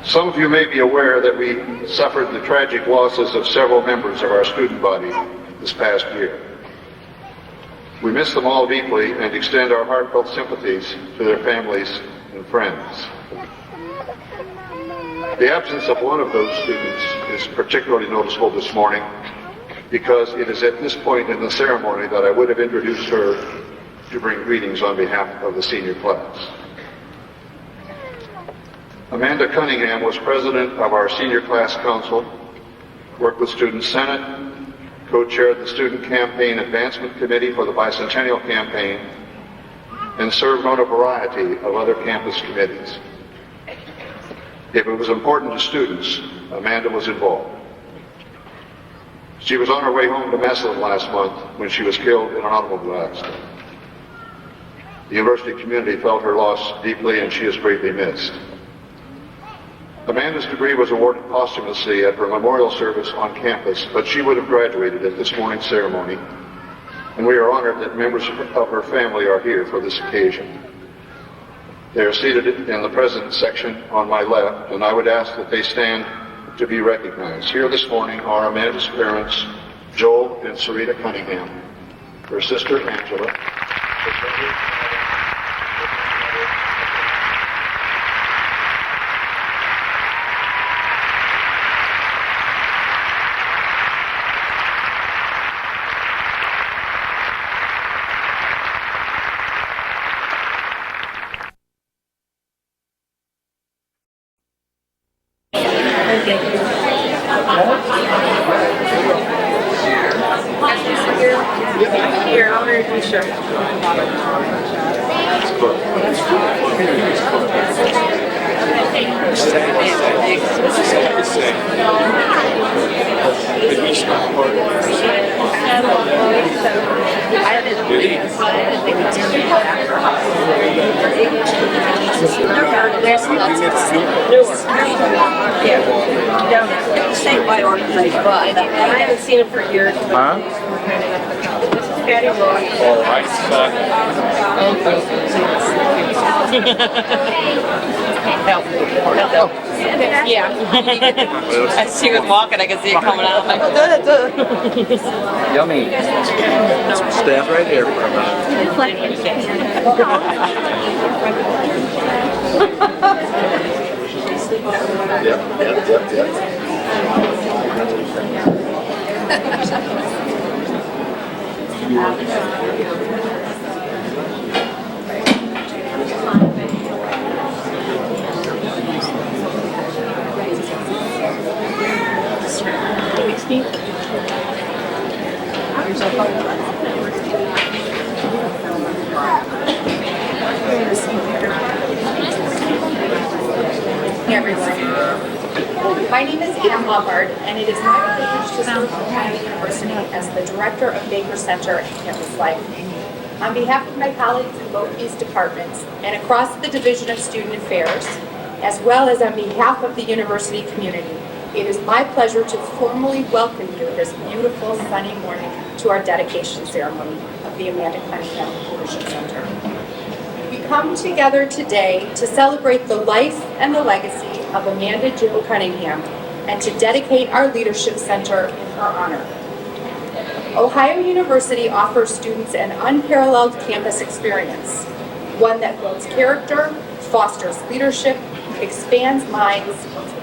Some of you may be aware that we suffered the tragic losses of several members of our student body this past year. We miss them all deeply and extend our heartfelt sympathies to their families and friends. The absence of one of those students is particularly noticeable this morning because it is at this point in the ceremony that I would have introduced her to bring greetings on behalf of the senior class. Amanda Cunningham was president of our senior class council, worked with Student Senate, co-chaired the Student Campaign Advancement Committee for the Bicentennial Campaign, and served on a variety of other campus committees. If it was important to students, Amanda was involved. She was on her way home to Massillon last month when she was killed in an automobile accident. The university community felt her loss deeply, and she is greatly missed. Amanda's degree was awarded posthumously at her memorial service on campus, but she would have graduated at this morning's ceremony, and we are honored that members of her family are here for this occasion. They are seated in the present section on my left, and I would ask that they stand to be recognized. Here this morning are Amanda's parents, Joel and Sarita Cunningham, her sister Angela, Here, I'll introduce you. Same by organization, but I haven't seen it for years. Huh? Patty Roy. All right, Help. Yeah. As she was walking, I could see it coming out. I'm like, Yummy. Stand right here for a minute. My name is Anne Lombard, and it is my privilege to serve Ohio University as the Director of Baker Center and Campus Life. On behalf of my colleagues in both these departments and across the Division of Student Affairs, as well as on behalf of the university community, it is my pleasure to formally welcome you this beautiful sunny morning to our dedication ceremony of the Amanda Cunningham Leadership Center. We come together today to celebrate the life and the legacy of Amanda Jo Cunningham and to dedicate our Leadership Center in her honor. Ohio University offers students an unparalleled campus experience, one that builds character, fosters leadership, expands minds,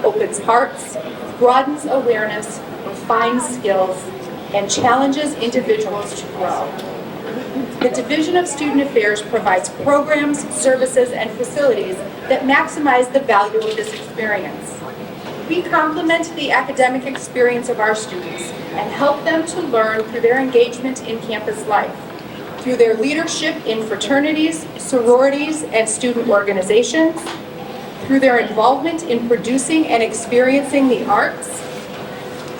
opens hearts, broadens awareness, refines skills, and challenges individuals to grow. The Division of Student Affairs provides programs, services, and facilities that maximize the value of this experience. We complement the academic experience of our students and help them to learn through their engagement in campus life, through their leadership in fraternities, sororities, and student organizations, through their involvement in producing and experiencing the arts,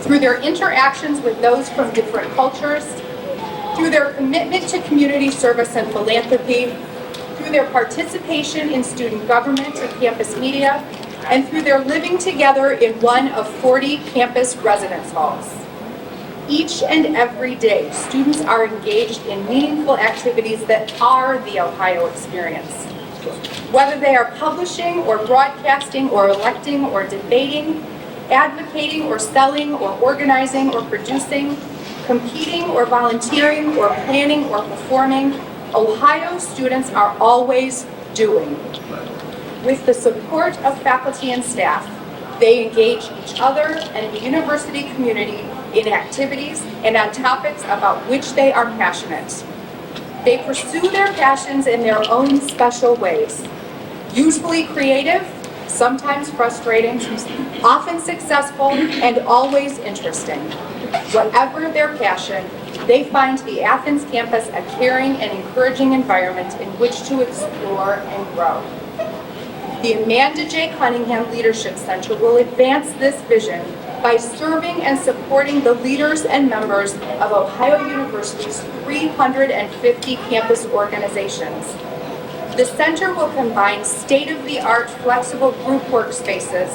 through their interactions with those from different cultures, through their commitment to community service and philanthropy, through their participation in student government and campus media, and through their living together in one of 40 campus residence halls. Each and every day, students are engaged in meaningful activities that are the Ohio experience. Whether they are publishing or broadcasting or electing or debating, advocating or selling or organizing or producing, competing or volunteering or planning or performing, Ohio students are always doing. With the support of faculty and staff, they engage each other and the university community in activities and on topics about which they are passionate. They pursue their passions in their own special ways, usually creative, sometimes frustrating, often successful, and always interesting. Whatever their passion, they find the Athens campus a caring and encouraging environment in which to explore and grow. The Amanda J. Cunningham Leadership Center will advance this vision by serving and supporting the leaders and members of Ohio University's 350 campus organizations. The center will combine state-of-the-art flexible group workspaces,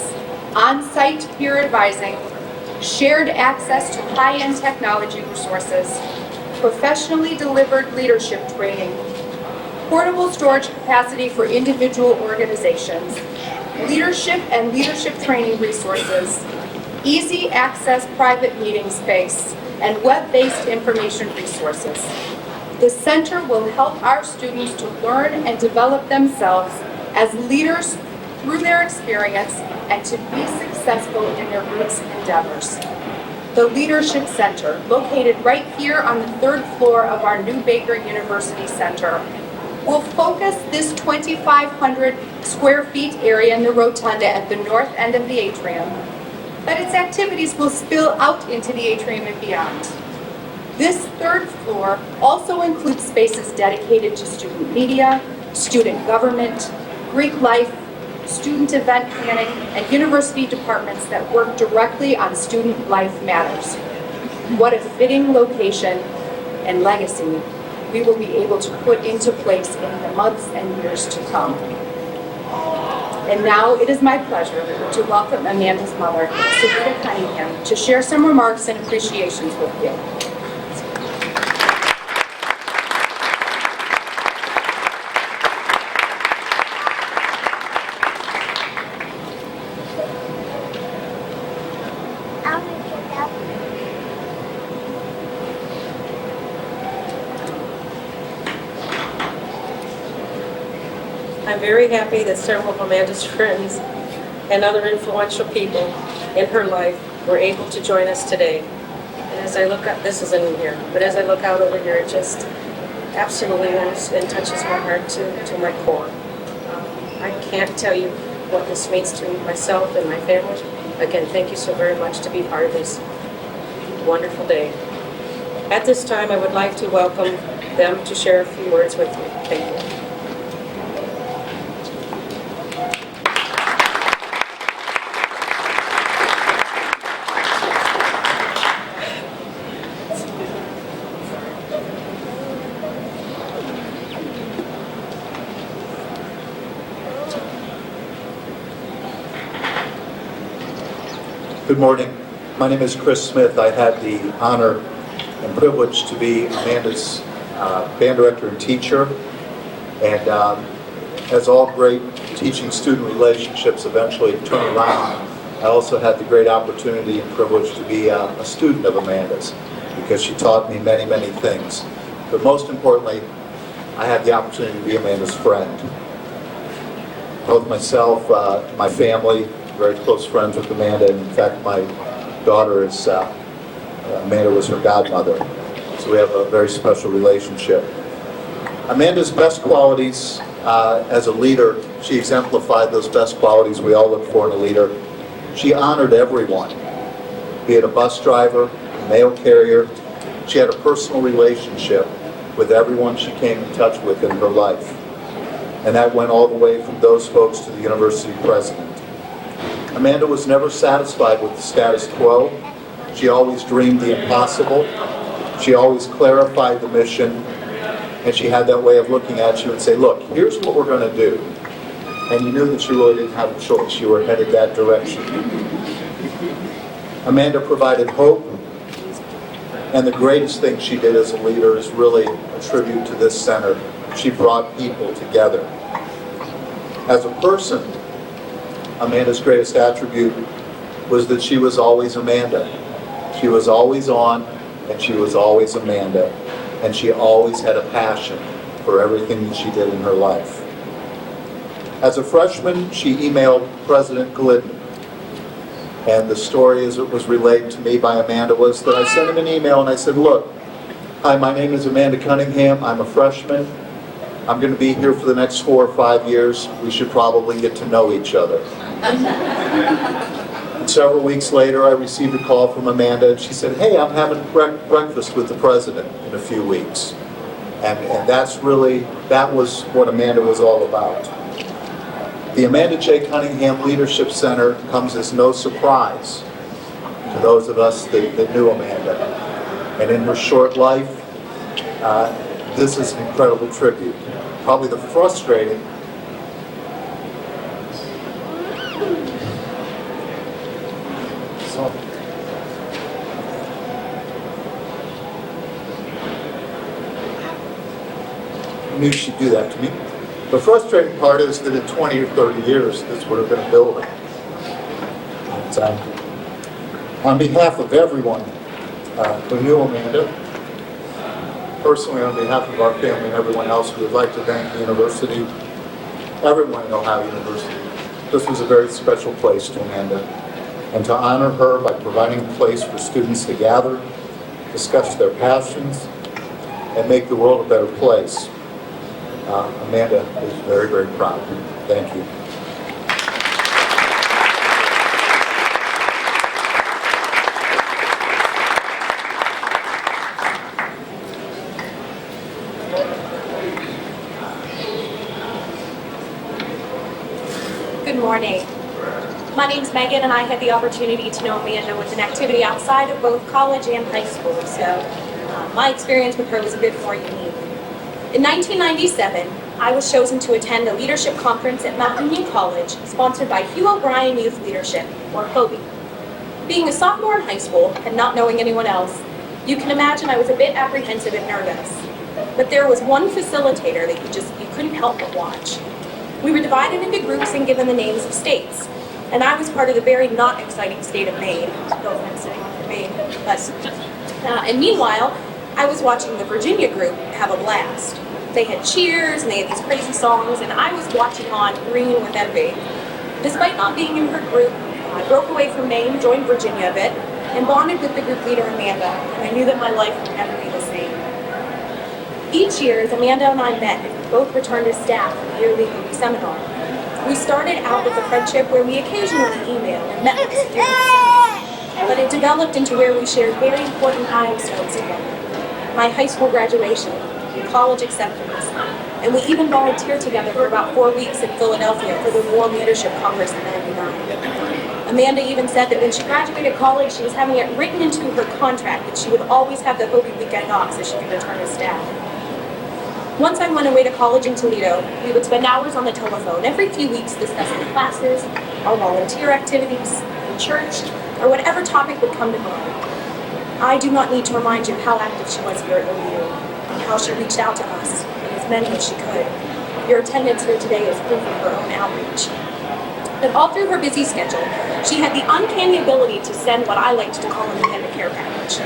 on-site peer advising, shared access to high-end technology resources, professionally delivered leadership training, portable storage capacity for individual organizations, leadership and leadership training resources, easy access private meeting space, and web-based information resources. The center will help our students to learn and develop themselves as leaders through their experience and to be successful in their group's endeavors. The Leadership Center, located right here on the 3rd floor of our new Baker University Center, will focus this 2,500 square feet area in the rotunda at the north end of the atrium, but its activities will spill out into the atrium and beyond. This 3rd floor also includes spaces dedicated to student media, student government, Greek life, student event planning, and university departments that work directly on student life matters. What a fitting location and legacy we will be able to put into place in the months and years to come. And now it is my pleasure to welcome Amanda's mother, Sarita Cunningham, to share some remarks and appreciations with you. I'm very happy that several of Amanda's friends and other influential people in her life were able to join us today. And as I look up, this isn't in here, but as I look out over here, it just absolutely warms and touches my heart to my core. I can't tell you what this means to myself and my family. Again, thank you so very much to be part of this wonderful day. At this time, I would like to welcome them to share a few words with you. Thank you. Good morning. My name is Chris Smith. I had the honor and privilege to be Amanda's band director and teacher. And as all great teaching-student relationships eventually turn around, I also had the great opportunity and privilege to be a student of Amanda's because she taught me many, many things. But most importantly, I had the opportunity to be Amanda's friend. Both myself, my family, very close friends with Amanda. And in fact, my daughter is, Amanda was her godmother. So we have a very special relationship. Amanda's best qualities as a leader, she exemplified those best qualities we all look for in a leader. She honored everyone, be it a bus driver, a mail carrier. She had a personal relationship with everyone she came in touch with in her life. And that went all the way from those folks to the university president. Amanda was never satisfied with the status quo. She always dreamed the impossible. She always clarified the mission. And she had that way of looking at you and say, look, here's what we're going to do. And you knew that you really didn't have a choice. You were headed that direction. Amanda provided hope. And the greatest thing she did as a leader is really a tribute to this center. She brought people together. As a person, Amanda's greatest attribute was that she was always Amanda. She was always on, and she was always Amanda. And she always had a passion for everything that she did in her life. As a freshman, she emailed President Glidden. And the story as it was relayed to me by Amanda was that I sent him an email and I said, look, hi, my name is Amanda Cunningham. I'm a freshman. I'm going to be here for the next 4 or 5 years. We should probably get to know each other. Several weeks later, I received a call from Amanda, and she said, hey, I'm having breakfast with the president in a few weeks. And that was what Amanda was all about. The Amanda J. Cunningham Leadership Center comes as no surprise to those of us that knew Amanda. And in her short life, this is an incredible tribute. Probably the frustrating knew she'd do that to me. The frustrating part is that in 20 or 30 years, this would have been a building. And, on behalf of everyone who knew Amanda, personally on behalf of our family and everyone else, we would like to thank the university, everyone at Ohio University. This was a very special place to Amanda. And to honor her by providing a place for students to gather, discuss their passions, and make the world a better place. Amanda is very, very proud. Thank you. Good morning. My name's Megan, and I had the opportunity to know Amanda with an activity outside of both college and high school, so my experience with her was a bit more unique. In 1997, I was chosen to attend a leadership conference at Mount Union College, sponsored by Hugh O'Brien Youth Leadership, or HOBE. Being a sophomore in high school and not knowing anyone else, you can imagine I was a bit apprehensive and nervous. But there was one facilitator that you couldn't help but watch. We were divided into groups and given the names of states. And I was part of the very not exciting state of Maine. No offense to anyone from Maine. And meanwhile, I was watching the Virginia group have a blast. They had cheers and they had these crazy songs, and I was watching on green with envy. Despite not being in her group, I broke away from Maine, joined Virginia a bit, and bonded with the group leader, Amanda, and I knew that my life would never be the same. Each year, as Amanda and I met, we both returned as staff for the yearly HOBE seminar. We started out with a friendship where we occasionally emailed and met with students, but it developed into where we shared very important milestones together. My high school graduation, college acceptance, and we even volunteered together for about 4 weeks in Philadelphia for the War Leadership Congress in '99. Amanda even said that when she graduated college, she was having it written into her contract that she would always have the HOBE weekend off so she could return as staff. Once I went away to college in Toledo, we would spend hours on the telephone every few weeks discussing classes, our volunteer activities, the church, or whatever topic would come to mind. I do not need to remind you how active she was here at OU, and how she reached out to us, and as many as she could. Your attendance here today is proof of her own outreach. But all through her busy schedule, she had the uncanny ability to send what I liked to call an Amanda care package.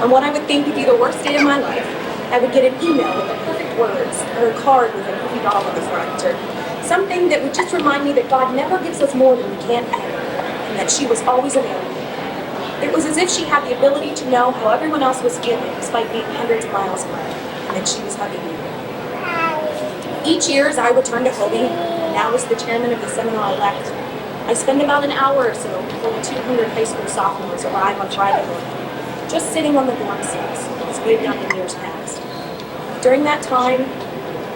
On what I would think would be the worst day of my life, I would get an email with the perfect words, or a card with a movie doll on the front, or something that would just remind me that God never gives us more than we can't handle, and that she was always available. It was as if she had the ability to know how everyone else was feeling despite being hundreds of miles away, and that she was hugging me. Each year as I returned to HOBE, and now as the chairman of the seminar-elect, I spend about an hour or so before the 200 high school sophomores arrive on Friday morning, just sitting on the dorm seats, as we have done in years past. During that time,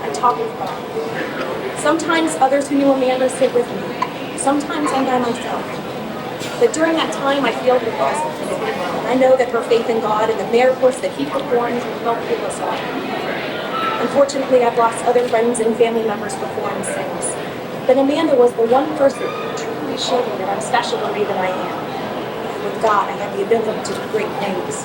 I talk with God. Sometimes others who knew Amanda sit with me. Sometimes I'm by myself. But during that time, I feel her presence. And I know that her faith in God and the miracles that He performs will help heal us all. Unfortunately, I've lost other friends and family members before and since. But Amanda was the one person who truly showed me that I'm special the way that I am. And with God, I have the ability to do great things.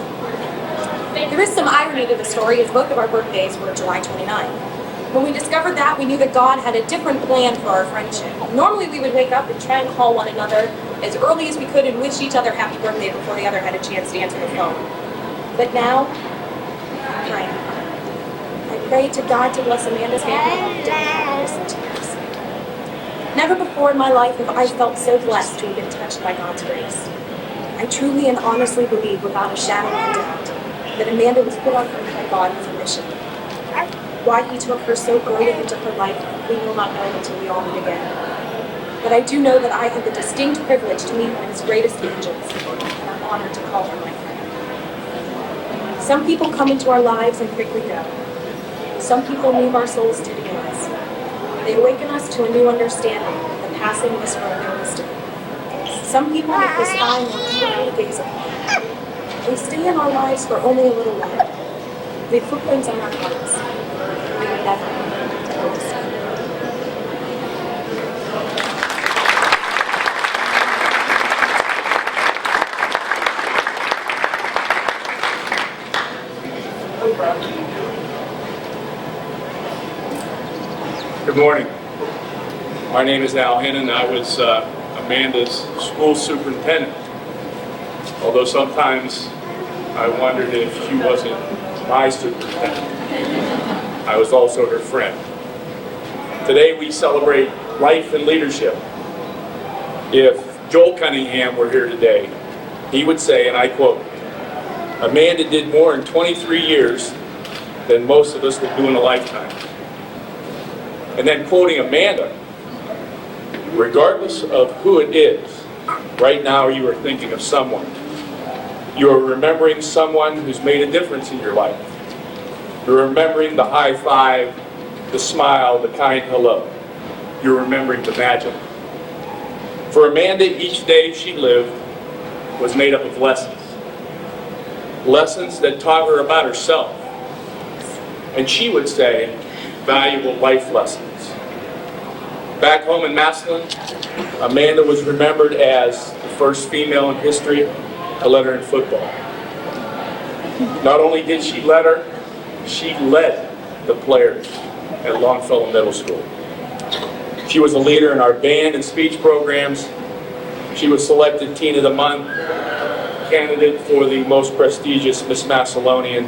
There is some irony to the story, as both of our birthdays were July 29th. When we discovered that, we knew that God had a different plan for our friendship. Normally, we would wake up and try and call one another as early as we could and wish each other happy birthday before the other had a chance to answer the phone. But now, I pray. I pray to God to bless Amanda's family with darkness and tears. Never before in my life have I felt so blessed to have been touched by God's grace. I truly and honestly believe without a shadow of a doubt that Amanda was put on earth by God with a mission. Why he took her so early into her life, we will not know until we all meet again. But I do know that I had the distinct privilege to meet one of his greatest angels, and I'm honored to call her my friend. Some people come into our lives and quickly go. Some people move our souls to the ends. They awaken us to a new understanding, the passing whisper of their wisdom. Some people make this time more beautiful to gaze upon. They stay in our lives for only a little while. They footprints on our hearts. We will never to notice them. Good morning. My name is Al Hennon. I was Amanda's school superintendent. Although sometimes I wondered if she wasn't my superintendent. I was also her friend. Today we celebrate life and leadership. If Joel Cunningham were here today, he would say, and I quote, "Amanda did more in 23 years than most of us would do in a lifetime." And then quoting Amanda, regardless of who it is, right now you are thinking of someone. You are remembering someone who's made a difference in your life. You're remembering the high five, the smile, the kind hello. You're remembering the magic. For Amanda, each day she lived was made up of lessons. Lessons that taught her about herself. And she would say, valuable life lessons. Back home in Massillon, Amanda was remembered as the first female in history to letter in football. Not only did she letter, she led the players at Longfellow Middle School. She was a leader in our band and speech programs. She was selected Teen of the Month, candidate for the most prestigious Miss Macedonian,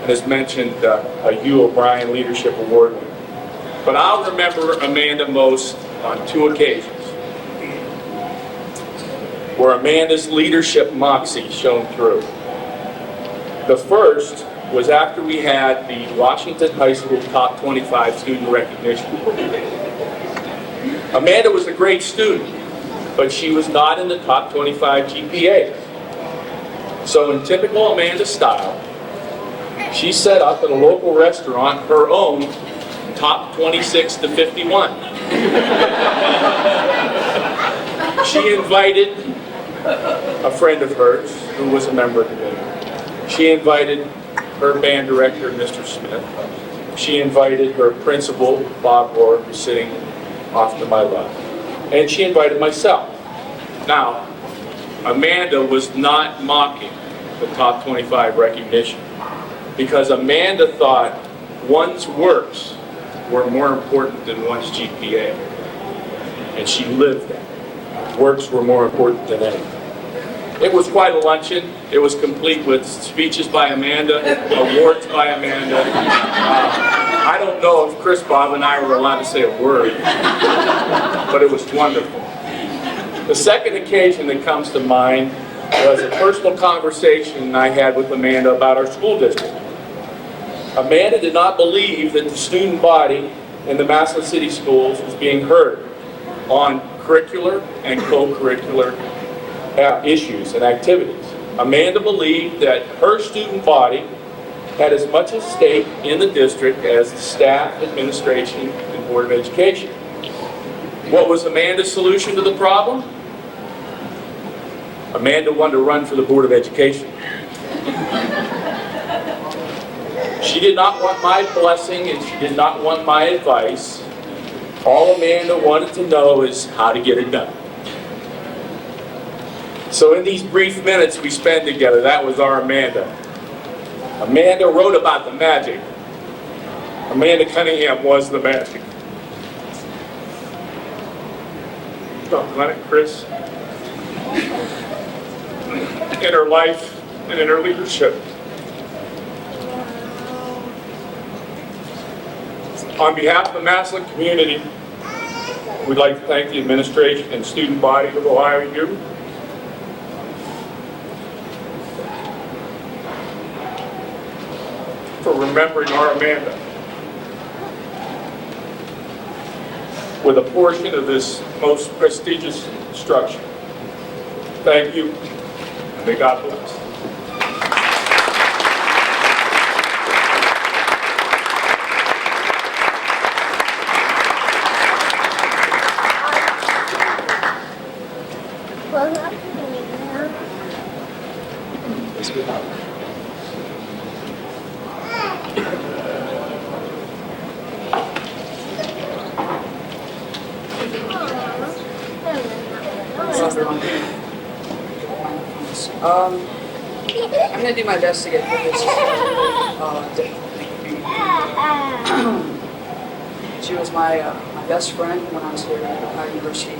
and as mentioned, a Hugh O'Brien Leadership Award winner. But I'll remember Amanda most on two occasions where Amanda's leadership moxie shone through. The first was after we had the Washington High School Top 25 student recognition. Amanda was a great student, but she was not in the top 25 GPA. So in typical Amanda style, she set up at a local restaurant her own top 26 to 51. She invited a friend of hers who was a member of the band. She invited her band director, Mr. Smith. She invited her principal, Bob Rohr, who's sitting off to my left. And she invited myself. Now, Amanda was not mocking the top 25 recognition because Amanda thought one's works were more important than one's GPA. And she lived that. Works were more important than anything. It was quite a luncheon. It was complete with speeches by Amanda, awards by Amanda. I don't know if Chris, Bob, and I were allowed to say a word, but it was wonderful. The second occasion that comes to mind was a personal conversation I had with Amanda about our school district. Amanda did not believe that the student body in the Massillon City Schools was being heard on curricular and co-curricular issues and activities. Amanda believed that her student body had as much at stake in the district as the staff, administration, and Board of Education. What was Amanda's solution to the problem? Amanda wanted to run for the Board of Education. She did not want my blessing and she did not want my advice. All Amanda wanted to know is how to get it done. So in these brief minutes we spent together, that was our Amanda. Amanda wrote about the magic Amanda Cunningham was the magic. Dr. Lennox, Chris, in her life and in her leadership. On behalf of the Massillon community, we'd like to thank the administration and student body of Ohio U for remembering our Amanda with a portion of this most prestigious structure. Thank you, and may God bless. I'm going to do my best to get through this. She was my best friend when I was here at Ohio University.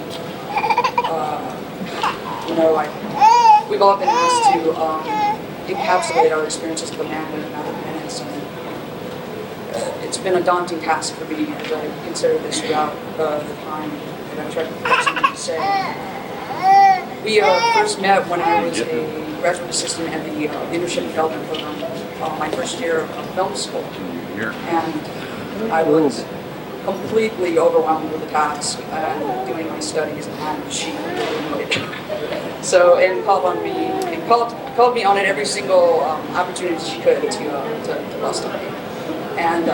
We've all been asked to encapsulate our experiences with Amanda in other minutes. And it's been a daunting task for me as I considered this throughout the time that I've tried to have something to say. We first met when I was a graduate assistant at the Leadership Development Program my first year of film school. And I was completely overwhelmed with the task and doing my studies, and she really needed it. So, and called me on it every single opportunity she could to bust on me. And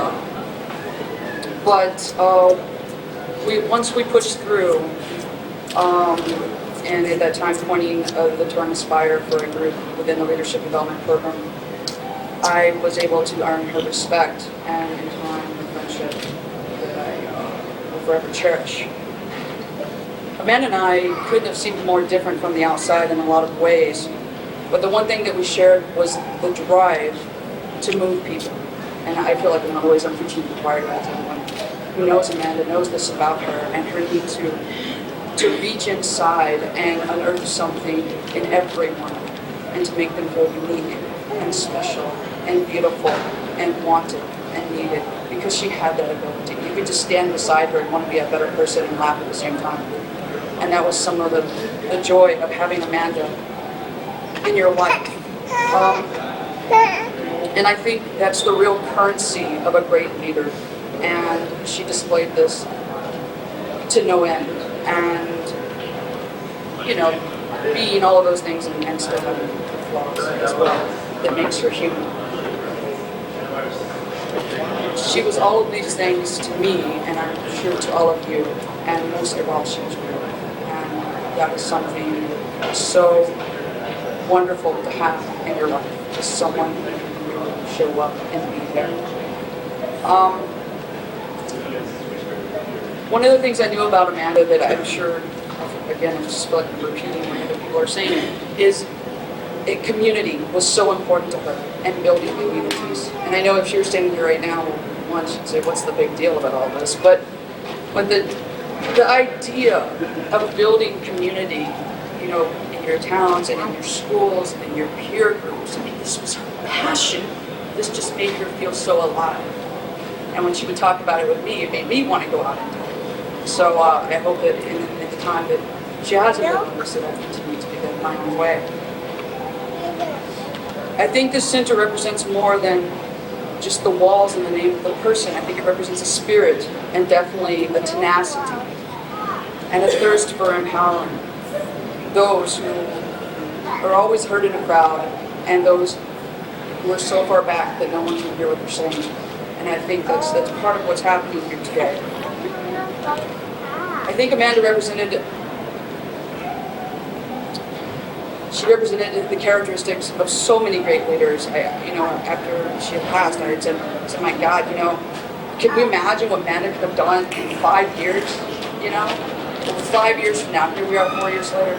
once we pushed through, and at that time pointing the term Aspire for a group within the Leadership Development Program, I was able to earn her respect and in time the friendship that I will forever cherish. Amanda and I couldn't have seemed more different from the outside in a lot of ways, but the one thing that we shared was the drive to move people. And I feel like in a lot of ways I'm preaching to the choir as anyone who knows Amanda knows this about her and her need to reach inside and unearth something in everyone and to make them feel unique and special and beautiful and wanted and needed, because she had that ability. You could just stand beside her and want to be a better person and laugh at the same time. And that was some of the joy of having Amanda in your life. And I think that's the real currency of a great leader. And she displayed this to no end. And, being all of those things and still having flaws as well that makes her human. She was all of these things to me, and I'm sure to all of you, and most of all, she was real. And that is something so wonderful to have in your life, just someone who can really show up and be there. One of the things I knew about Amanda that I'm sure, again, I just feel like I'm repeating what other people are saying, is community was so important to her and building communities. And I know if she were standing here right now, one should say, what's the big deal about all this? But the idea of building community, in your towns and in your schools and in your peer groups, this was her passion. This just made her feel so alive. And when she would talk about it with me, it made me want to go out and do it. So I hope that at the time that she has a willingness, that I'll continue to do that in my own way. I think this center represents more than just the walls and the name of the person. I think it represents a spirit and definitely a tenacity and a thirst for empowering those who are always heard in a crowd and those who are so far back that no one can hear what they're saying. And I think that's part of what's happening here today. I think Amanda represented the characteristics of so many great leaders. After she had passed, I had said, my God, can we imagine what Amanda could have done in 5 years? 5 years from now, here we are 4 years later.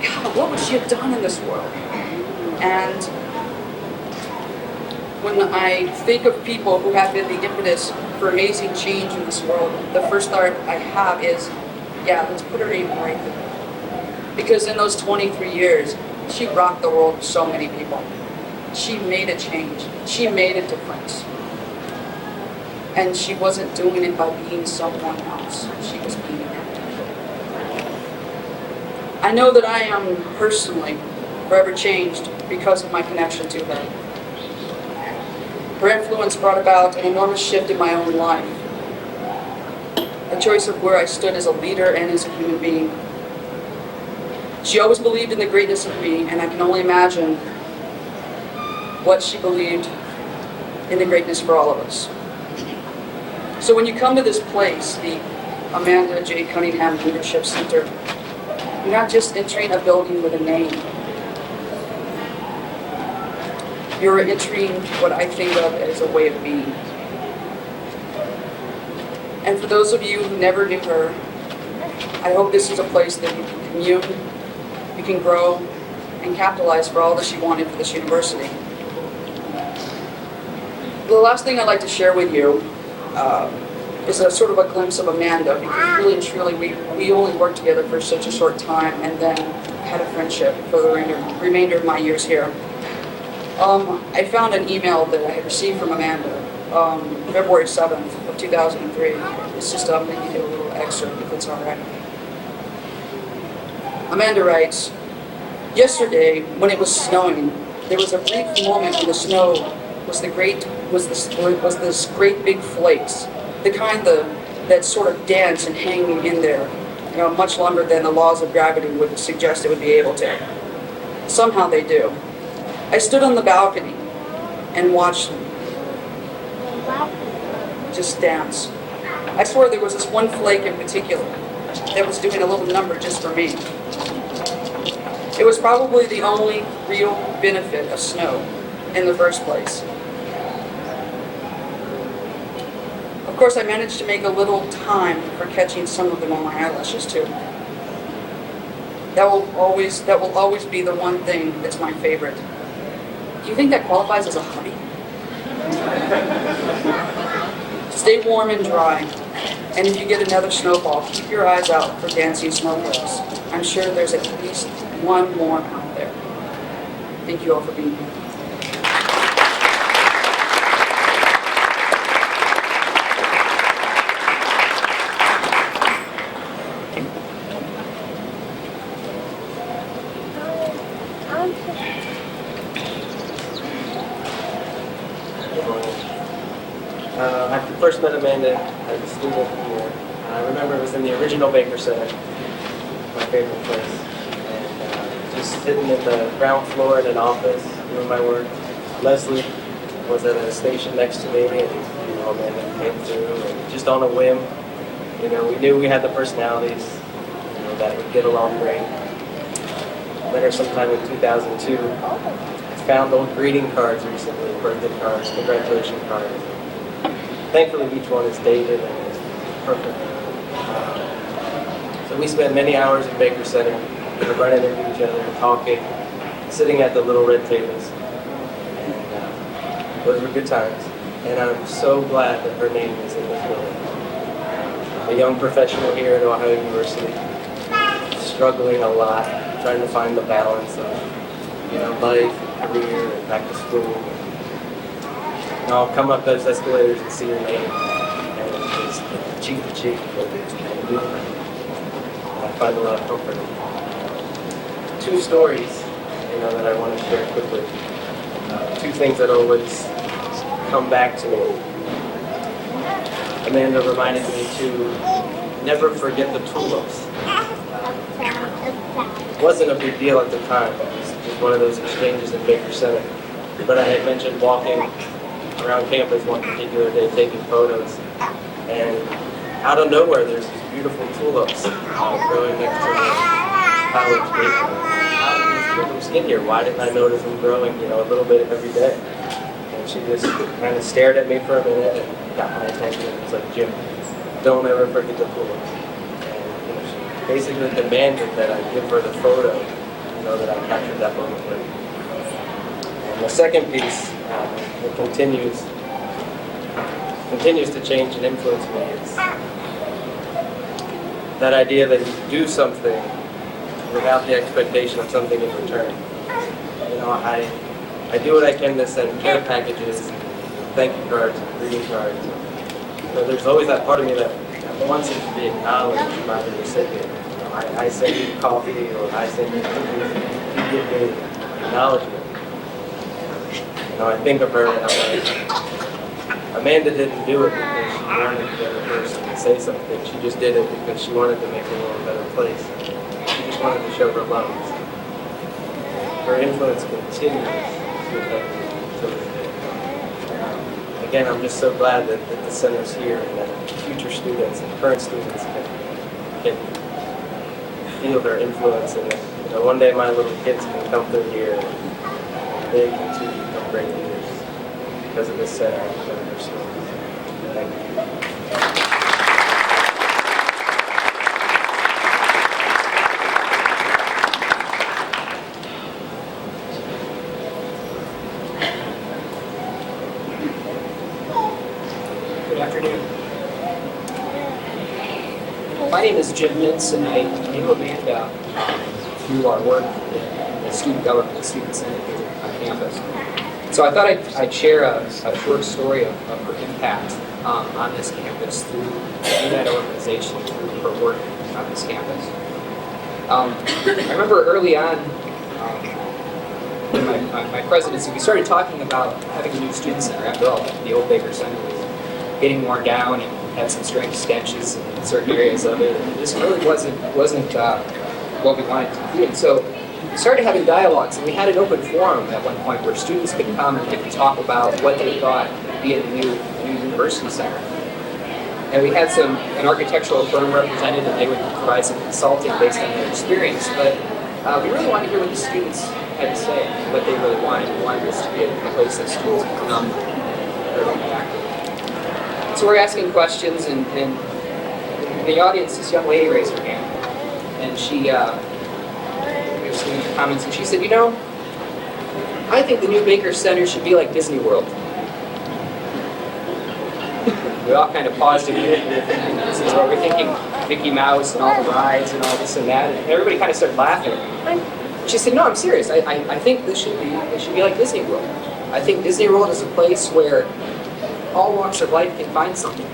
God, what would she have done in this world? And when I think of people who have been the impetus for amazing change in this world, the first thought I have is, yeah, let's put her name right there. Because in those 23 years, she rocked the world with so many people. She made a change. She made a difference. And she wasn't doing it by being someone else. She was being her. I know that I am personally forever changed because of my connection to her. Her influence brought about an enormous shift in my own life. A choice of where I stood as a leader and as a human being. She always believed in the greatness of me, and I can only imagine what she believed in the greatness for all of us. So when you come to this place, the Amanda J. Cunningham Leadership Center, you're not just entering a building with a name. You're entering what I think of as a way of being. And for those of you who never knew her, I hope this is a place that you can commune, you can grow, and capitalize for all that she wanted for this university. The last thing I'd like to share with you is a sort of a glimpse of Amanda, because really and truly we only worked together for such a short time and then had a friendship for the remainder of my years here. I found an email that I had received from Amanda February 7th of 2003. It's just I'm going to give you a little excerpt if it's all right. Amanda writes, "Yesterday, when it was snowing, there was a brief moment when the snow was this great big flakes, the kind that sort of dance and hang in there, much longer than the laws of gravity would suggest it would be able to. Somehow they do. I stood on the balcony and watched them just dance. I swear there was this one flake in particular that was doing a little number just for me. It was probably the only real benefit of snow in the first place. Of course, I managed to make a little time for catching some of them on my eyelashes too. That will always be the one thing that's my favorite. Do you think that qualifies as a hobby? Stay warm and dry, and if you get another snowfall, keep your eyes out for dancing snowflakes. I'm sure there's at least one more out there. Thank you all for being here." I first met Amanda as a student here. I remember it was in the original Baker Center, my favorite place. And just sitting in the ground floor in an office, doing my work. Leslie was at a station next to me, and Amanda came through, and just on a whim, we knew we had the personalities, that would get along great. Met her sometime in 2002. I found old greeting cards recently, birthday cards, congratulation cards. Thankfully, each one is dated and is perfect. So we spent many hours in Baker Center, running into each other, talking, sitting at the little red tables. And those were good times. And I'm so glad that her name is in this building. A young professional here at Ohio University, struggling a lot, trying to find the balance of life, career, and back to school. And I'll come up those escalators and see your name, and it's just cheek to cheek. I find a lot of comfort. Two stories, that I want to share quickly. Two things that always come back to me. Amanda reminded me to never forget the tulips. It wasn't a big deal at the time. It was just one of those exchanges in Baker Center. But I had mentioned walking around campus one particular day taking photos, and out of nowhere there's these beautiful tulips growing next to the college gate. How did these tulips get here? Why didn't I notice them growing, a little bit every day? And she just kind of stared at me for a minute and got my attention. It was like, "Jim, don't ever forget the tulips." And she basically demanded that I give her the photo, that I captured that moment with. And the second piece, It continues to change and influence me. It's that idea that you do something without the expectation of something in return. You know, I do what I can to send care packages, thank you cards, greeting cards. You know, there's always that part of me that wants it to be acknowledged by the recipient. You know, I send you coffee or I send you cookies, you give me acknowledgement. You know, I think of her and I'm like, Amanda didn't do it because she wanted the other person to say something. She just did it because she wanted to make the world a better place. She just wanted to show her love. Her influence continues to affect me to this day. Again, I'm just so glad that the center's here and that future students and current students can feel their influence and that, you know, one day my little kids can come through here and they can too become great leaders because of this center and because of their stories. Thank you. Good afternoon. My name is Jim Mintz, and I knew Amanda through our work in the student government, the student senate here on campus. So I thought I'd share a short story of her impact on this campus through that organization, through her work on this campus. I remember early on in my presidency, we started talking about having a new student center. After all, the old Baker Center was getting worn down and had some strange stenches in certain areas of it. And this really wasn't what we wanted to do. And so we started having dialogues, and we had an open forum at one point where students could come and they could talk about what they thought would be in the new university center. And we had an architectural firm represented, and they would provide some consulting based on their experience. But we really wanted to hear what the students had to say, what they really wanted. We wanted this to be a place that students could come and interact. So we're asking questions, and in the audience, this young lady raised her hand, and she was giving her comments, and she said, "You know, I think the new Baker Center should be like Disney World." We all kind of paused a minute, and this is where we're thinking Mickey Mouse and all the rides and all this and that, and everybody kind of started laughing. She said, "No, I'm serious. I think it should be like Disney World. I think Disney World is a place where all walks of life can find something.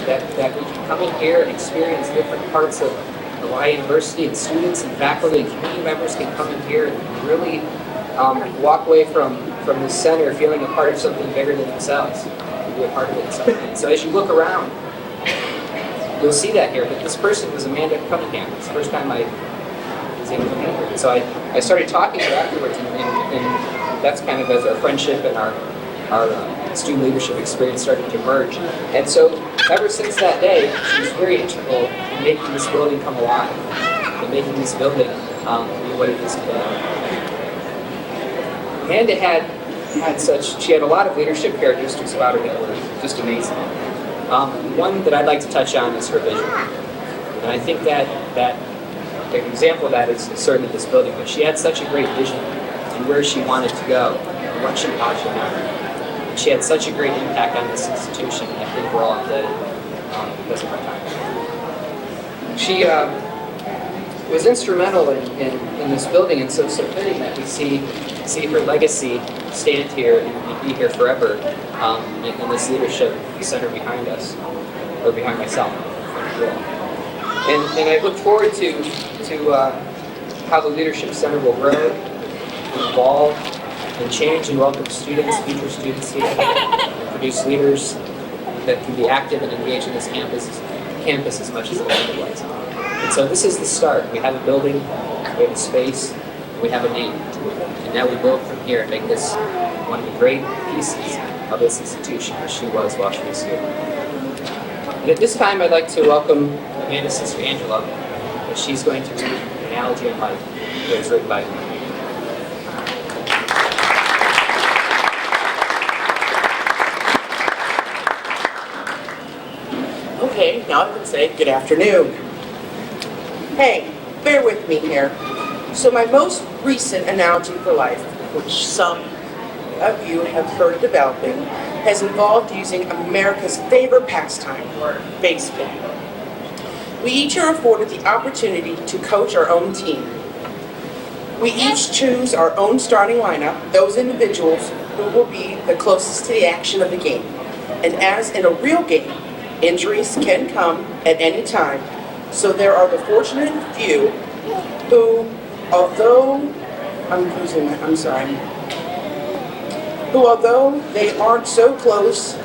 That we can come in here and experience different parts of Hawaii University, and students and faculty and community members can come in here and really walk away from this center feeling a part of something bigger than themselves, to be a part of it." So as you look around, you'll see that here. But this person was Amanda Cunningham. It's the first time I was able to meet her. And so I started talking to her afterwards, and that's kind of as our friendship and our student leadership experience started to merge. And so ever since that day, she was very integral in making this building come alive, and making this building be what it is today. Amanda she had a lot of leadership characteristics about her that were just amazing. One that I'd like to touch on is her vision. And I think that an example of that is certainly this building, but she had such a great vision in where she wanted to go, and what she thought she wanted. She had such a great impact on this institution, and I think we're all indebted because of her time. She was instrumental in this building, and so fitting that we see her legacy stand here and be here forever in this leadership center behind us, or behind myself. And I look forward to how the leadership center will grow, and evolve, and change and welcome students, future students here, and produce leaders that can be active and engaged in this campus as much as Amanda was. And so this is the start. We have a building, we have a space, we have a name. And now we build from here and make this one of the great pieces of this institution, as she was while she was here. And at this time, I'd like to welcome Amanda's sister Angela, and she's going to read an analogy on life that was written by me. Okay, now I can say good afternoon. Hey, bear with me here. So my most recent analogy for life, which some of you have heard developing has involved using America's favorite pastime, baseball. We each are afforded the opportunity to coach our own team. We each choose our own starting lineup, those individuals who will be the closest to the action of the game. And as in a real game, injuries can come at any time, so there are the fortunate few who, although they aren't so close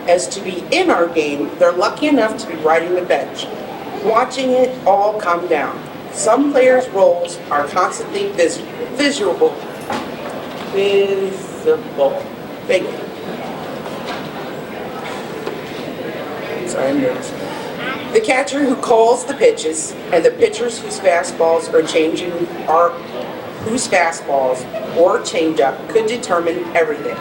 as to be in our game, they're lucky enough to be riding the bench, watching it all come down. Some players' roles are constantly visible. Thank you. Sorry, I'm nervous. The catcher who calls the pitches and the pitchers whose fastballs or changeup could determine everything.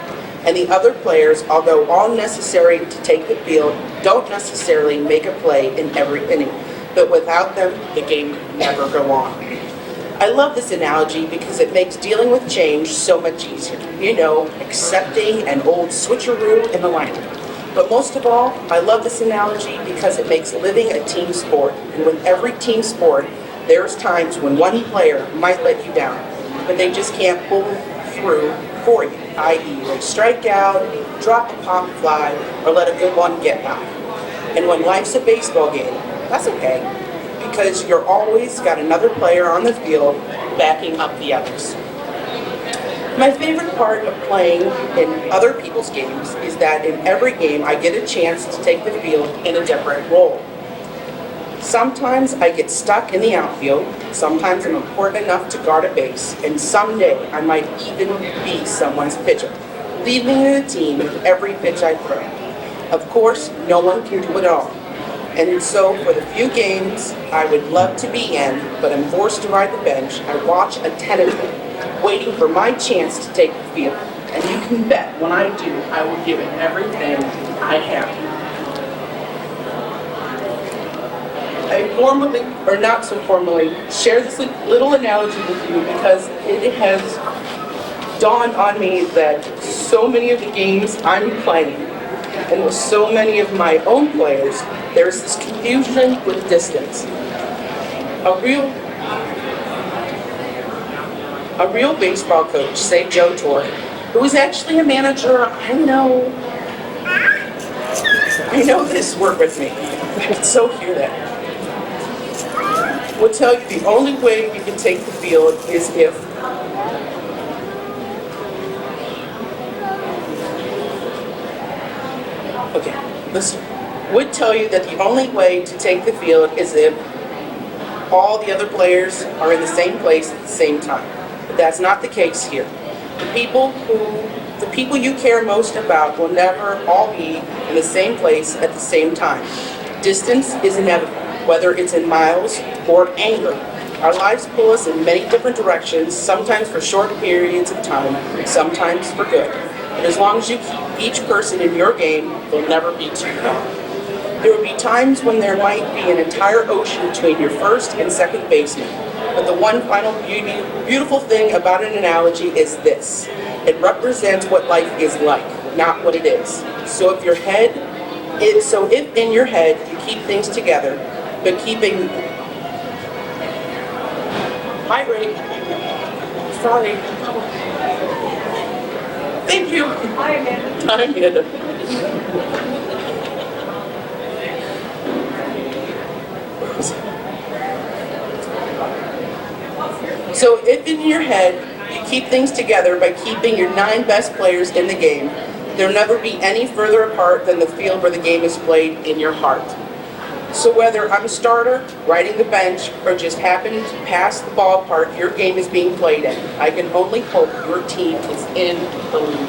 And the other players, although all necessary to take the field, don't necessarily make a play in every inning. But without them, the game could never go on. I love this analogy because it makes dealing with change so much easier. You know, accepting an old switcheroo in the lineup. But most of all, I love this analogy because it makes living a team sport. And with every team sport, there's times when one player might let you down, but they just can't pull through for you, i.e. they strike out, drop a pop fly, or let a good one get by. And when life's a baseball game, that's okay, because you're always got another player on the field backing up the others. My favorite part of playing in other people's games is that in every game I get a chance to take the field in a different role. Sometimes I get stuck in the outfield, sometimes I'm important enough to guard a base, and someday I might even be someone's pitcher, leading the team with every pitch I throw. Of course, no one can do it all. And so for the few games I would love to be in, but I'm forced to ride the bench, I watch attentively, waiting for my chance to take the field. And you can bet when I do, I will give it everything I have. I formally, or not so formally, share this little analogy with you because it has dawned on me that so many of the games I'm playing, and with so many of my own players, there's this confusion with distance. A real baseball coach, say Joe Torre, who is actually a manager, I know this, work with me, so hear that, will tell you the only way you can take the field is if would tell you that the only way to take the field is if all the other players are in the same place at the same time. But that's not the case here. The people you care most about will never all be in the same place at the same time. Distance is inevitable, whether it's in miles or anger. Our lives pull us in many different directions, sometimes for short periods of time, sometimes for good. But as long as you keep each person in your game, they'll never be too long. There will be times when there might be an entire ocean between your first and second baseman. But the one final beautiful thing about an analogy is this. It represents what life is like, not what it is. So if in your head you keep things together, but keeping... Hi, Ray. Sorry. Thank you. Hi, Amanda. Hi, Amanda. So if in your head you keep things together by keeping your 9 best players in the game, there'll never be any further apart than the field where the game is played in your heart. So whether I'm a starter, riding the bench, or just happening to pass the ballpark your game is being played in, I can only hope your team is in the lead.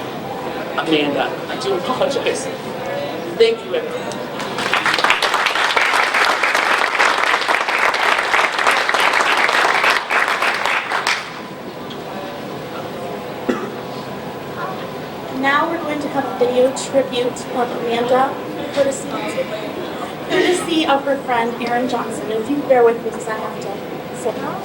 Amanda, I do apologize. Thank you, everyone. Now we're going to have a video tribute of Amanda, courtesy of her friend Erin Johnson. If you bear with me because I have to sit out.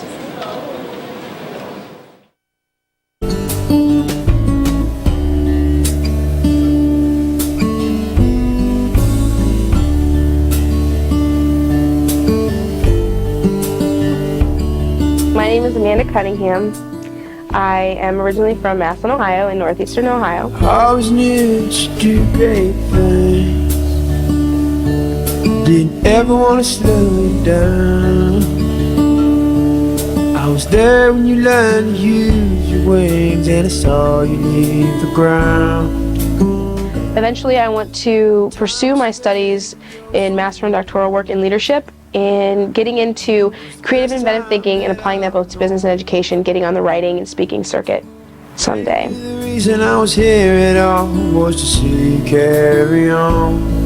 Amanda Cunningham. I am originally from Massillon, Ohio, in northeastern Ohio. I always knew that you do great things. Didn't ever want to slow you down. I was there when you learned to use your wings, and I saw you leave the ground. Eventually, I want to pursue my studies in master and doctoral work in leadership and getting into creative and inventive thinking and applying that both to business and education, getting on the writing and speaking circuit someday. The reason I was here at all was to see you carry on.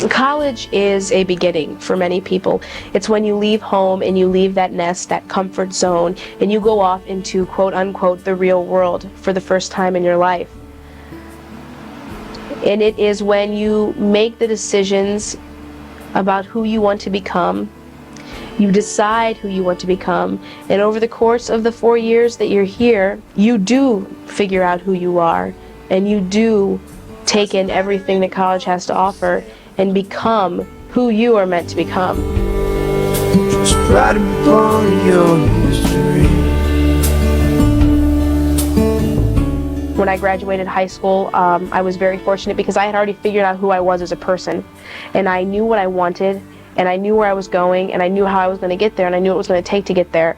College is a beginning for many people. It's when you leave home and you leave that nest, that comfort zone, and you go off into quote-unquote the real world for the first time in your life. And it is when you make the decisions about who you want to become. You decide who you want to become, and over the course of the 4 years that you're here, you do figure out who you are, and you do take in everything that college has to offer and become who you are meant to become. Just proud to be part of your history. When I graduated high school, I was very fortunate because I had already figured out who I was as a person, and I knew what I wanted, and I knew where I was going, and I knew how I was going to get there, and I knew what it was going to take to get there.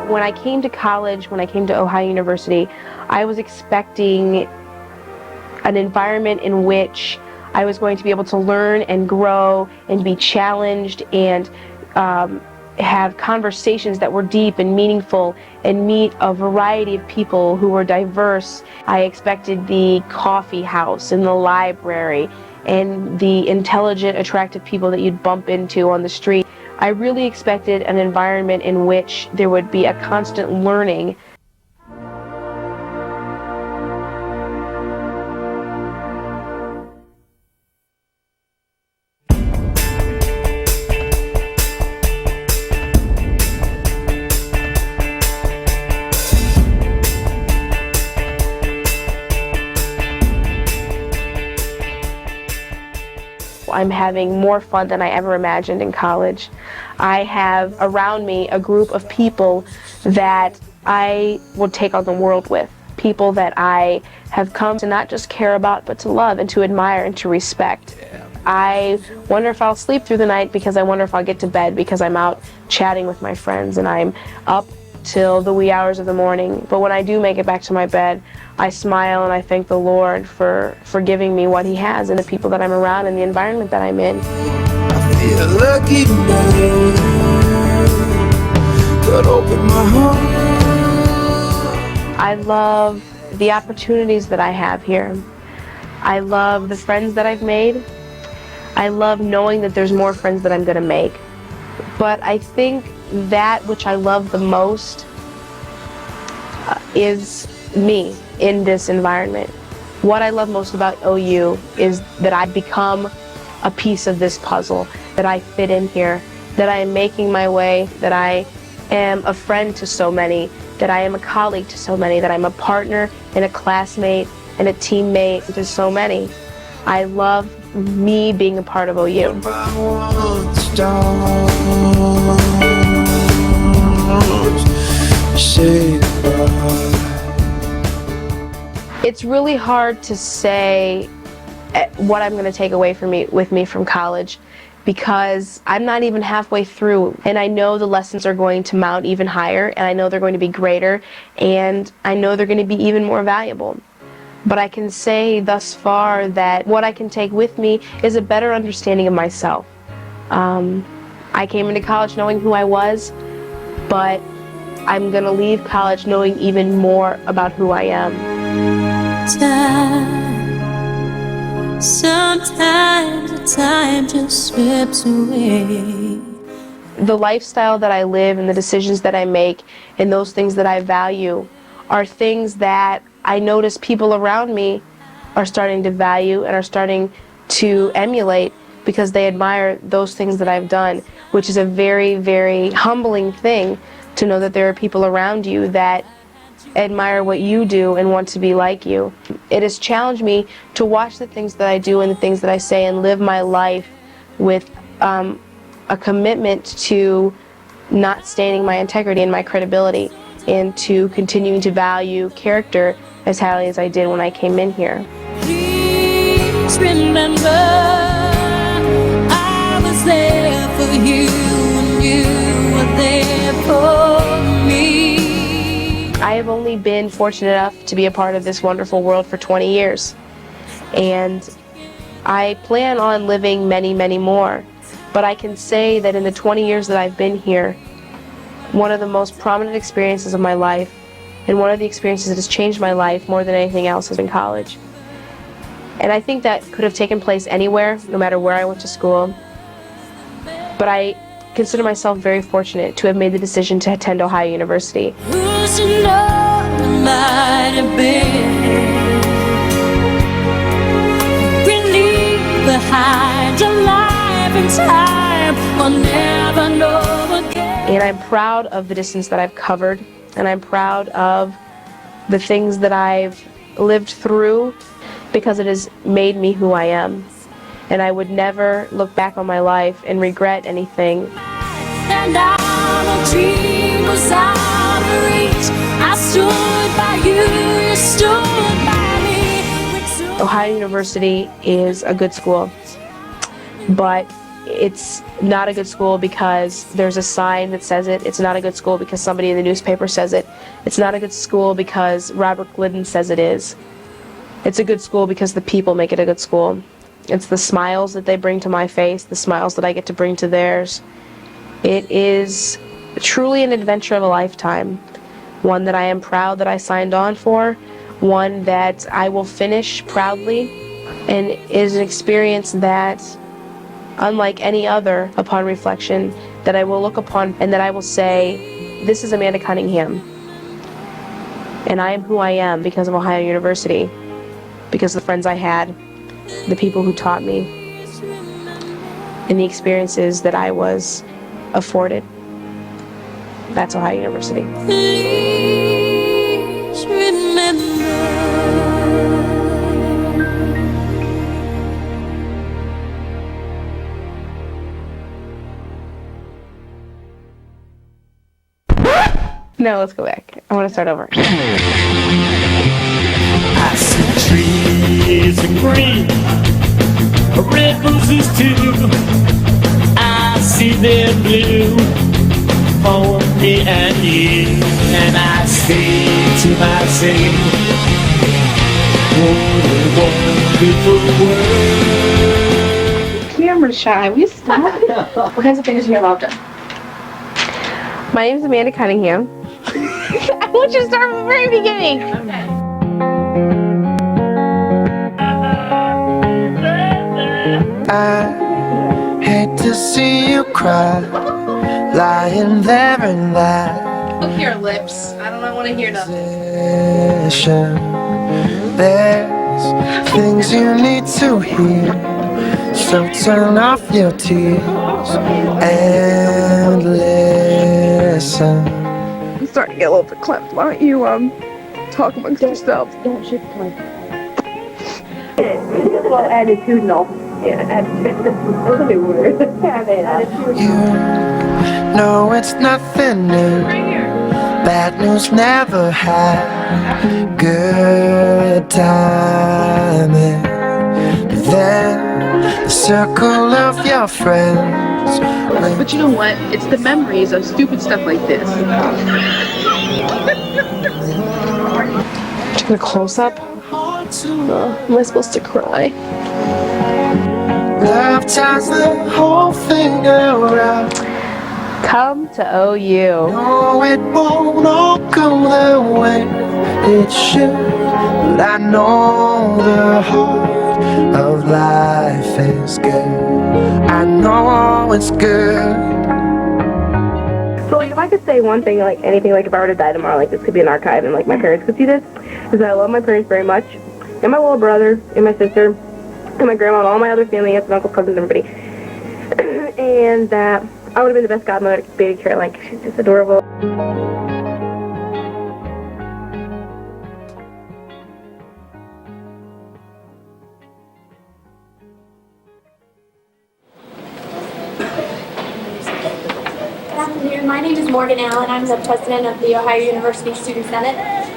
When I came to college, when I came to Ohio University, I was expecting an environment in which I was going to be able to learn and grow and be challenged and have conversations that were deep and meaningful and meet a variety of people who were diverse. I expected the coffee house and the library and the intelligent, attractive people that you'd bump into on the street. I really expected an environment in which there would be a constant learning. I'm having more fun than I ever imagined in college. I have around me a group of people that I will take on the world with. People that I have come to not just care about, but to love and to admire and to respect. I wonder if I'll sleep through the night because I wonder if I'll get to bed because I'm out chatting with my friends and I'm up till the wee hours of the morning. But when I do make it back to my bed, I smile and I thank the Lord for giving me what He has and the people that I'm around and the environment that I'm in. I feel lucky tonight. Could open my heart. I love the opportunities that I have here. I love the friends that I've made. I love knowing that there's more friends that I'm going to make. But I think that which I love the most is me in this environment. What I love most about OU is that I've become a piece of this puzzle, that I fit in here, that I am making my way, that I am a friend to so many, that I am a colleague to so many, that I'm a partner and a classmate and a teammate to so many. I love me being a part of OU. It's really hard to say what I'm going to take away with me from college because I'm not even halfway through, and I know the lessons are going to mount even higher, and I know they're going to be greater, and I know they're going to be even more valuable. But I can say thus far that what I can take with me is a better understanding of myself. I came into college knowing who I was, but I'm going to leave college knowing even more about who I am. Sometimes the time just slips away. The lifestyle that I live and the decisions that I make and those things that I value are things that I notice people around me are starting to value and are starting to emulate because they admire those things that I've done, which is a very, very humbling thing to know that there are people around you that admire what you do and want to be like you. It has challenged me to watch the things that I do and the things that I say and live my life with a commitment to not staining my integrity and my credibility, and to continuing to value character as highly as I did when I came in here. Please remember, I was there for you and you were there for me. I have only been fortunate enough to be a part of this wonderful world for 20 years. And I plan on living many, many more. But I can say that in the 20 years that I've been here, one of the most prominent experiences of my life, and one of the experiences that has changed my life more than anything else, has been college. And I think that could have taken place anywhere, no matter where I went to school. But I consider myself very fortunate to have made the decision to attend Ohio University. Who's to know what might have been? We leave behind a life and time we'll never know again. And I'm proud of the distance that I've covered, and I'm proud of the things that I've lived through, because it has made me who I am. And I would never look back on my life and regret anything. And our dream was out of reach. I stood by you, you stood by me. Ohio University is a good school, but it's not a good school because there's a sign that says it. It's not a good school because somebody in the newspaper says it. It's not a good school because Robert Glidden says it is. It's a good school because the people make it a good school. It's the smiles that they bring to my face, the smiles that I get to bring to theirs. It is truly an adventure of a lifetime, one that I am proud that I signed on for, one that I will finish proudly, and is an experience that, unlike any other, upon reflection, that I will look upon and that I will say, this is Amanda Cunningham. And I am who I am because of Ohio University, because of the friends I had, the people who taught me, and the experiences that I was afforded. That's Ohio University. Please remember. No, let's go back. I want to start over. I see trees of green, red roses too. I see them blue for me and you. And I say to myself, what a wonderful world. Camera shy, we stop. What kinds of things are you involved in? My name is Amanda Cunningham. I want you to start from the very beginning. Okay. I hate to see you cry, lying there in that Look your lips. I don't want to hear nothing. position. There's things you need to hear, so turn off your tears and listen. I'm starting to get a little bit clamped. Why don't you talk amongst yourselves? Don't shoot the mic. It's a little attitudinal. Yeah, attitude. That's a new word. You know it's nothing new. Bad news never had good timing. But then the circle of your friends. But you know what? It's the memories of stupid stuff like this. Taking a close up. Am I supposed to cry? Love ties the whole thing around. Come to OU. No, it won't all go the way it should, but I know the heart of life is good. I know it's good. So like if I could say one thing, like anything, like if I were to die tomorrow, like this could be an archive and like my parents could see this, is that I love my parents very much, and my little brother, and my sister, and my grandma, and all my other family, aunts and uncles, cousins, everybody. And that I would have been the best godmother to baby Caroline, because she's just adorable. afternoon. My name is Morgan Allen. I'm the president of the Ohio University Student Senate,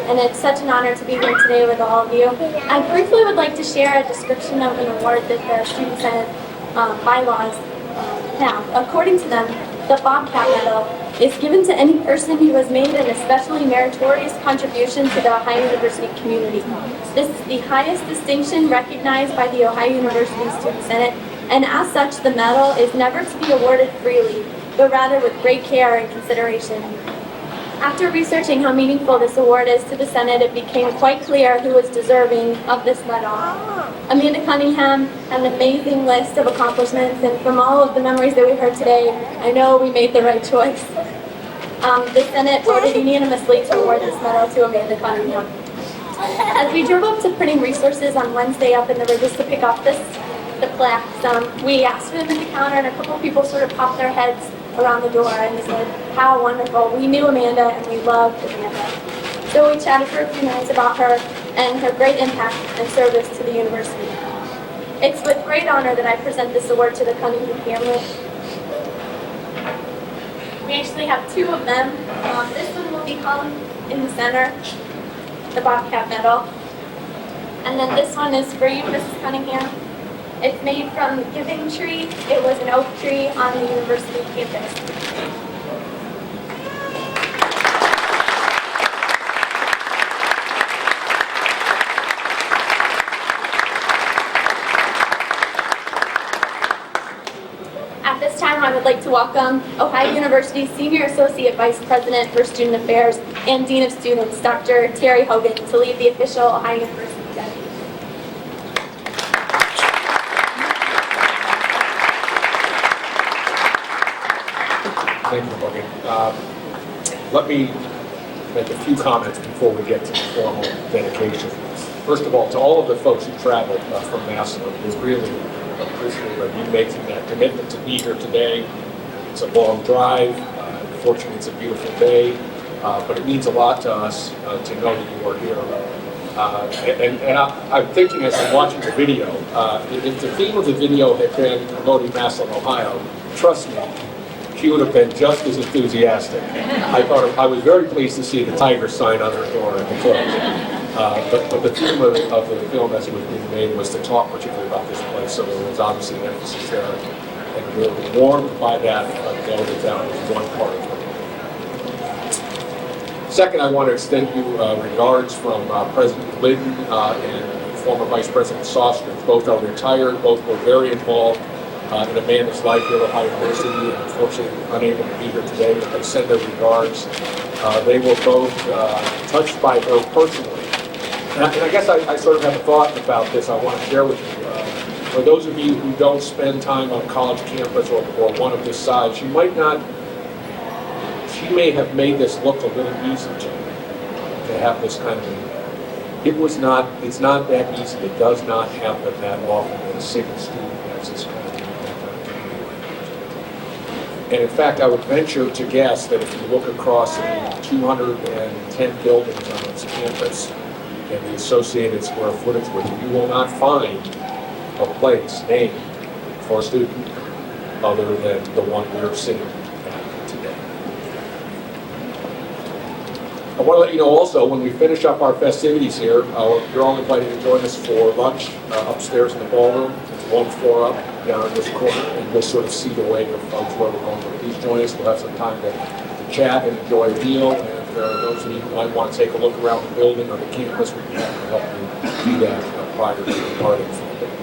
and it's such an honor to be here today with all of you. I briefly would like to share a description of an award that the Student Senate bylaws have. According to them, the Bobcat Medal is given to any person who has made an especially meritorious contribution to the Ohio University community. This is the highest distinction recognized by the Ohio University Student Senate, and as such, the medal is never to be awarded freely, but rather with great care and consideration. After researching how meaningful this award is to the Senate, it became quite clear who was deserving of this medal. Amanda Cunningham had an amazing list of accomplishments, and from all of the memories that we heard today, I know we made the right choice. The Senate voted unanimously to award this medal to Amanda Cunningham. As we drove up to Printing Resources on Wednesday up in the Ridges to pick up the plaques, we asked for them at the counter, and a couple people sort of popped their heads around the door and said, how wonderful. We knew Amanda and we loved Amanda. So we chatted for a few minutes about her and her great impact and service to the university. It's with great honor that I present this award to the Cunningham family. We actually have two of them. This one will be hung in the center, the Bobcat Medal. And then this one is for you, Mrs. Cunningham. It's made from the Giving Tree. It was an oak tree on the university campus. At this time, I would like to welcome Ohio University's Senior Associate Vice President for Student Affairs and Dean of Students, Dr. Terry Hogan, to lead the official Ohio University dedication. Thank you, Morgan. Let me make a few comments before we get to the formal dedication. First of all, to all of the folks who traveled from Massillon, we really appreciate you making that commitment to be here today. It's a long drive. Fortunately, it's a beautiful day, but it means a lot to us to know that you are here. I'm thinking as I'm watching the video, if the theme of the video had been promoting Massillon, Ohio, trust me, she would have been just as enthusiastic. I was very pleased to see the tiger sign on her door at the close. But the theme of the film as it was being made was to talk particularly about this place, so there was obviously an emphasis there. And we were warmed by that, know that that was one part of it. Second, I want to extend you regards from President Glidden and former Vice President Sostridge. Both are retired, both were very involved in Amanda's life here at Ohio University, and unfortunately unable to be here today, but they send their regards. They were both touched by her personally. And I guess I sort of have a thought about this I want to share with you. For those of you who don't spend time on a college campus or one of this size, she may have made this look a little easy to have this kind of event. It's not that easy. It does not happen that often that a single student has this kind of event. And in fact, I would venture to guess that if you look across the 210 buildings on this campus and the associated square footage with it, you will not find a place named for a student other than the one we're sitting at today. I want to let you know also, when we finish up our festivities here, you're all invited to join us for lunch upstairs in the ballroom. It's one floor up down in this corner, and we'll sort of see the way of folks where we're going. But please join us. We'll have some time to chat and enjoy a meal. And if there are those of you who might want to take a look around the building or the campus, we can help you do that prior to departing from the building.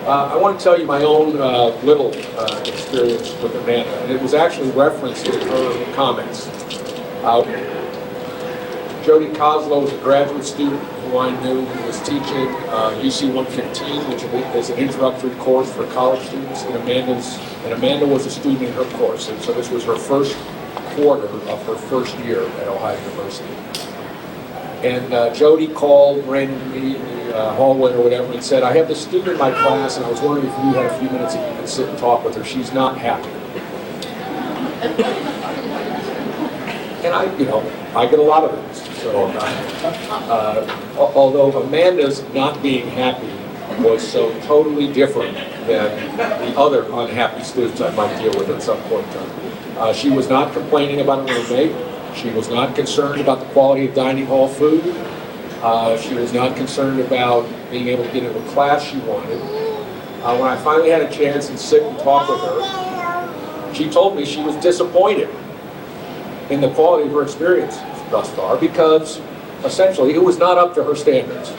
I want to tell you my own little experience with Amanda, and it was actually referenced in her comments. Jody Kozlow was a graduate student who I knew who was teaching UC 115, which is an introductory course for college students, and Amanda was a student in her course, and so this was her first quarter of her first year at Ohio University. And Jody called, ran into me in the hallway or whatever, and said, I have this student in my class, and I was wondering if you had a few minutes that you could sit and talk with her. She's not happy. And I get a lot of these. So, although Amanda's not being happy was so totally different than the other unhappy students I might deal with at some point in time. She was not complaining about her roommate. She was not concerned about the quality of dining hall food. She was not concerned about being able to get into the class she wanted. When I finally had a chance to sit and talk with her, she told me she was disappointed in the quality of her experience thus far because essentially it was not up to her standards.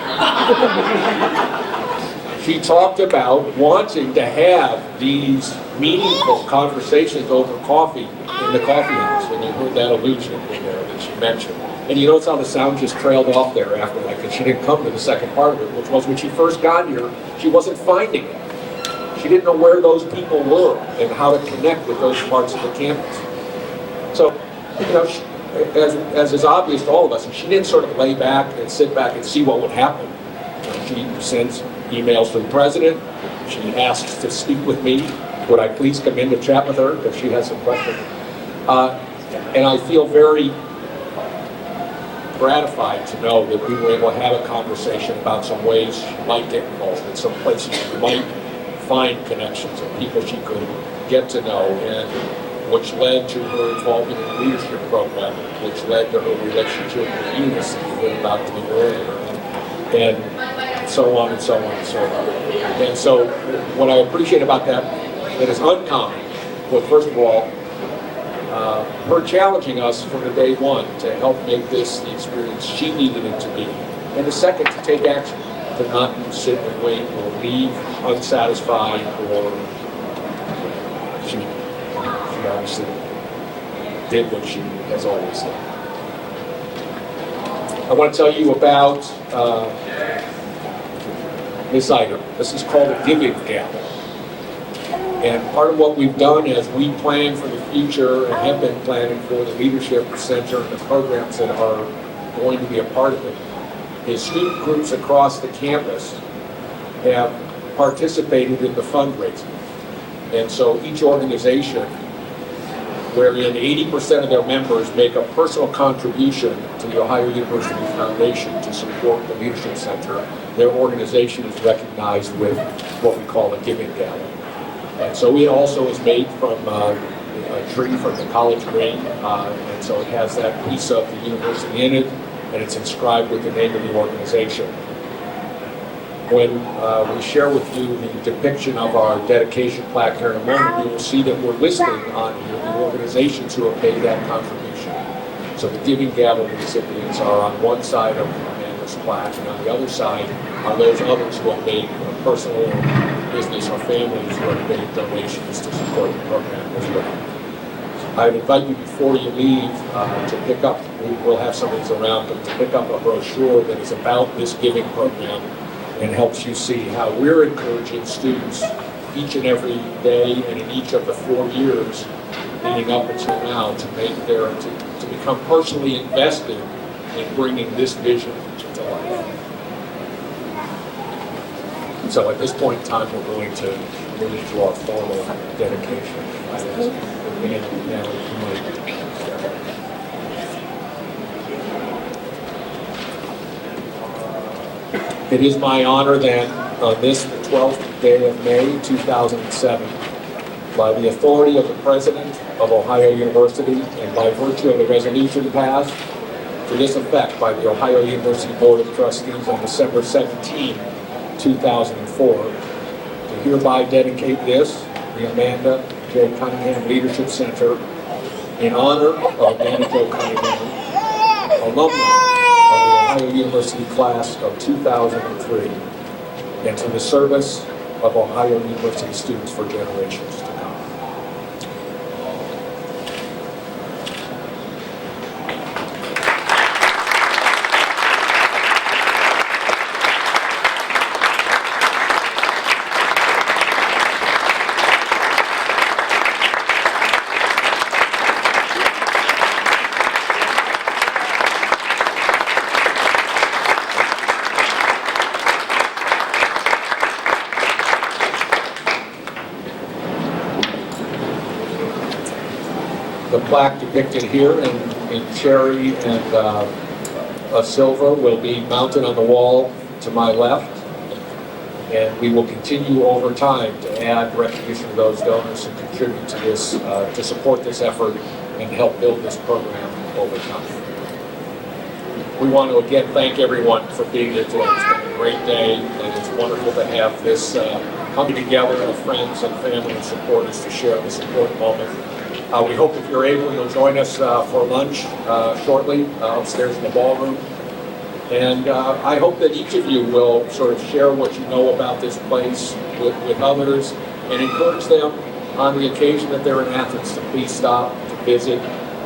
She talked about wanting to have these meaningful conversations over coffee in the coffee house, and you heard that allusion in there that she mentioned. And you notice how the sound just trailed off there after that, because she didn't come to the second part of it, which was when she first got here, she wasn't finding it. She didn't know where those people were and how to connect with those parts of the campus. So, you know, as is obvious to all of us, she didn't sort of lay back and sit back and see what would happen. She sends emails to the president. She asks to speak with me. Would I please come in to chat with her if she has some questions? And I feel very gratified to know that we were able to have a conversation about some ways she might get involved in some places she might find connections of people she could get to know, and which led to her involvement in the leadership program, which led to her relationship with Eunice that you heard about to me earlier, and so on and so on and so on. And so what I appreciate about that is uncommon, well, first of all, her challenging us from the day one to help make this the experience she needed it to be, and the second, to take action, to not sit and wait or leave unsatisfied, or she obviously did what she has always done. I want to tell you about this item. This is called a giving gavel. And part of what we've done as we plan for the future and have been planning for the Leadership Center and the programs that are going to be a part of it is student groups across the campus have participated in the fundraising. And so each organization, wherein 80% of their members make a personal contribution to the Ohio University Foundation to support the Leadership Center, their organization is recognized with what we call a giving gavel. And so it also is made from a tree from the college green, and so it has that piece of the university in it, and it's inscribed with the name of the organization. When we share with you the depiction of our dedication plaque here in a moment, you will see that we're listing on here the organizations who have made that contribution. So the giving gavel recipients are on one side of Amanda's plaque, and on the other side are those others who have made personal business or families who have made donations to support the program as well. I would invite you before you leave to pick up, we'll have some of these around, but to pick up a brochure that is about this giving program and helps you see how we're encouraging students each and every day and in each of the 4 years leading up until now to become personally invested in bringing this vision to life. So at this point in time, we're going to move to our formal dedication. It is my honor that on this, the 12th day of May, 2007, by the authority of the President of Ohio University and by virtue of the resolution passed to this effect by the Ohio University Board of Trustees on December 17, 2004, to hereby dedicate this, the Amanda J. Cunningham Leadership Center, in honor of Amanda J. Cunningham, alumni of the Ohio University class of 2003, and to the service of Ohio University students for generations to come. The plaque depicted here in cherry and a silver will be mounted on the wall to my left. And we will continue over time to add recognition of those donors who contribute to this, to support this effort and help build this program over time. We want to again thank everyone for being here today. It's been a great day, and it's wonderful to have this coming together of friends and family and supporters to share this important moment. We hope if you're able, you'll join us for lunch shortly upstairs in the ballroom. And I hope that each of you will sort of share what you know about this place with others and encourage them on the occasion that they're in Athens to please stop, to visit,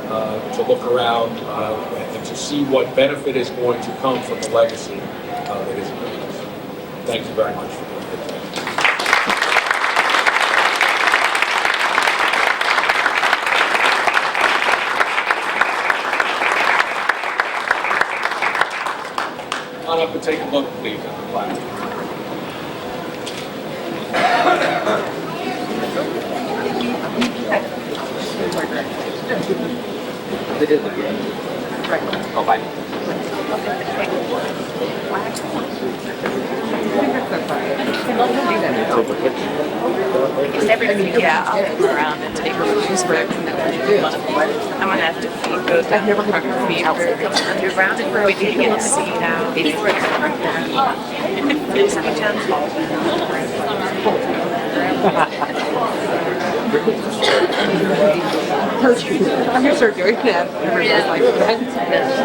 to look around, and to see what benefit is going to come from the legacy that is being us. Thank you very much for being here today. Come on up and take a look, please, at the class. They did look good. Oh, bye. Yeah, I'll go around and take pictures for everything that we do. I'm gonna have to go down. I've never heard of feet underground and we did get to see now. I'm your surgery. Yeah. Everybody's like that. Oh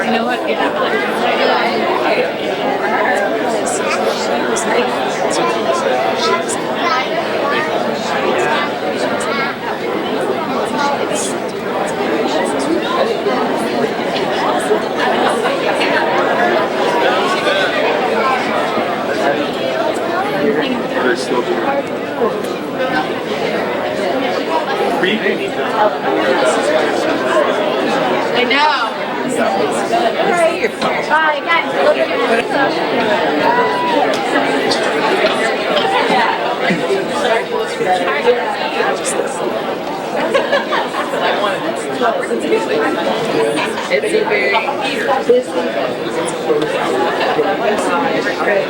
You know what? I know. Bye, guys. It's a very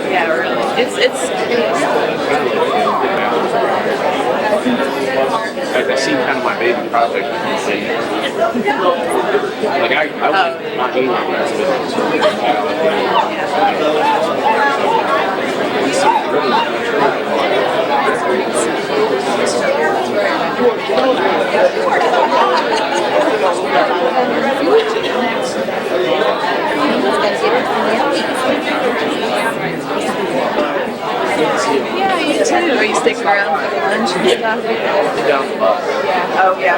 yeah, really. I see kind of my baby project. Like I was not doing Yeah, you too. Are you sticking around for lunch and stuff? Oh, yeah.